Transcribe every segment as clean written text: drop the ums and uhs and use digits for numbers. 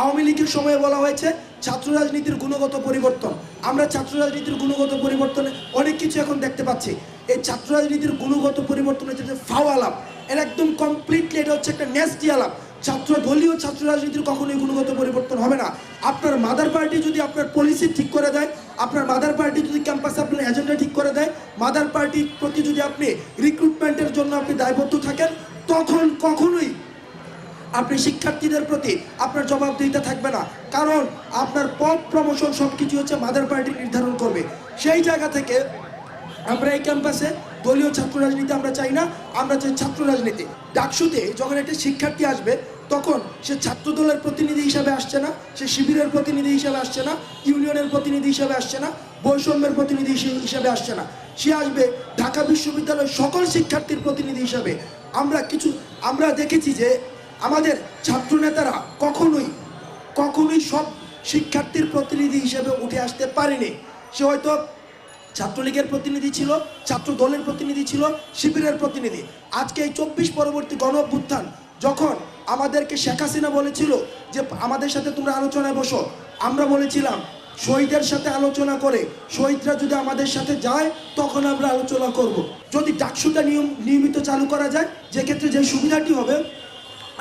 আওয়ামী লীগের সময়ে বলা হয়েছে ছাত্র রাজনীতির গুণগত পরিবর্তন। আমরা ছাত্র রাজনীতির গুণগত পরিবর্তনে অনেক কিছু এখন দেখতে পাচ্ছি। এই ছাত্র রাজনীতির গুণগত পরিবর্তন হচ্ছে যে ফাও আলাপ, এটা একদম কমপ্লিটলি এটা হচ্ছে একটা ন্যাস্টি আলাপ। দলীয় ছাত্র রাজনীতির কখনোই গুণগত পরিবর্তন হবে না। আপনার মাদার পার্টি যদি আপনার পলিসি ঠিক করে দেয়, আপনার মাদার পার্টি যদি ক্যাম্পাসে আপনার এজেন্ডা ঠিক করে দেয়, মাদার পার্টির প্রতি যদি আপনি রিক্রুটমেন্টের জন্য আপনি দায়বদ্ধ থাকেন, তখন কখনোই আপনি শিক্ষার্থীদের প্রতি আপনার জবাবদিহিতা থাকবে না। কারণ আপনার পদ প্রমোশন সব কিছু হচ্ছে মাদার পার্টি নির্ধারণ করবে। সেই জায়গা থেকে আমরা এই ক্যাম্পাসে দলীয় ছাত্র রাজনীতি আমরা চাই না, আমরা চাই ছাত্র রাজনীতি। ডাকসুতে যখন একটা শিক্ষার্থী আসবে তখন সে ছাত্র দলের প্রতিনিধি হিসাবে আসছে না, সে শিবিরের প্রতিনিধি হিসাবে আসছে না, ইউনিয়নের প্রতিনিধি হিসাবে আসছে না, বৈষম্যের প্রতিনিধি হিসাবে আসছে না, সে আসবে ঢাকা বিশ্ববিদ্যালয়ের সকল শিক্ষার্থীর প্রতিনিধি হিসাবে। আমরা দেখেছি যে আমাদের ছাত্র নেতারা কখনোই সব শিক্ষার্থীর প্রতিনিধি হিসেবে উঠে আসতে পারেনি। সে হয়তো ছাত্রলীগের প্রতিনিধি ছিল, ছাত্র দলের প্রতিনিধি ছিল, শিবিরের প্রতিনিধি। আজকে এই 24 পরবর্তী গণ অভ্যুত্থান যখন আমাদেরকে শেখ হাসিনা বলেছিল যে আমাদের সাথে তোমরা আলোচনায় বসো, আমরা বলেছিলাম শহীদের সাথে আলোচনা করে শহীদরা যদি আমাদের সাথে যায় তখন আমরা আলোচনা করব। যদি ডাকসুটা নিয়মিত চালু করা যায়, যে ক্ষেত্রে যে সুবিধাটি হবে,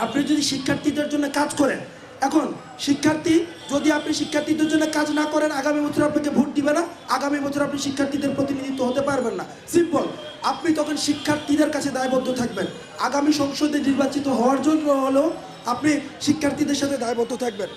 আপনি যদি শিক্ষার্থীদের জন্য কাজ করেন, এখন শিক্ষার্থী যদি আপনি শিক্ষার্থীদের জন্য কাজ না করেন, আগামী বছর আপনাকে ভোট দিবে না, আগামী বছর আপনি শিক্ষার্থীদের প্রতিনিধিত্ব হতে পারবেন না। সিম্পল। আপনি তখন শিক্ষার্থীদের কাছে দায়বদ্ধ থাকবেন। আগামী সংসদে নির্বাচিত হওয়ার জন্য হলেও আপনি শিক্ষার্থীদের সাথে দায়বদ্ধ থাকবেন।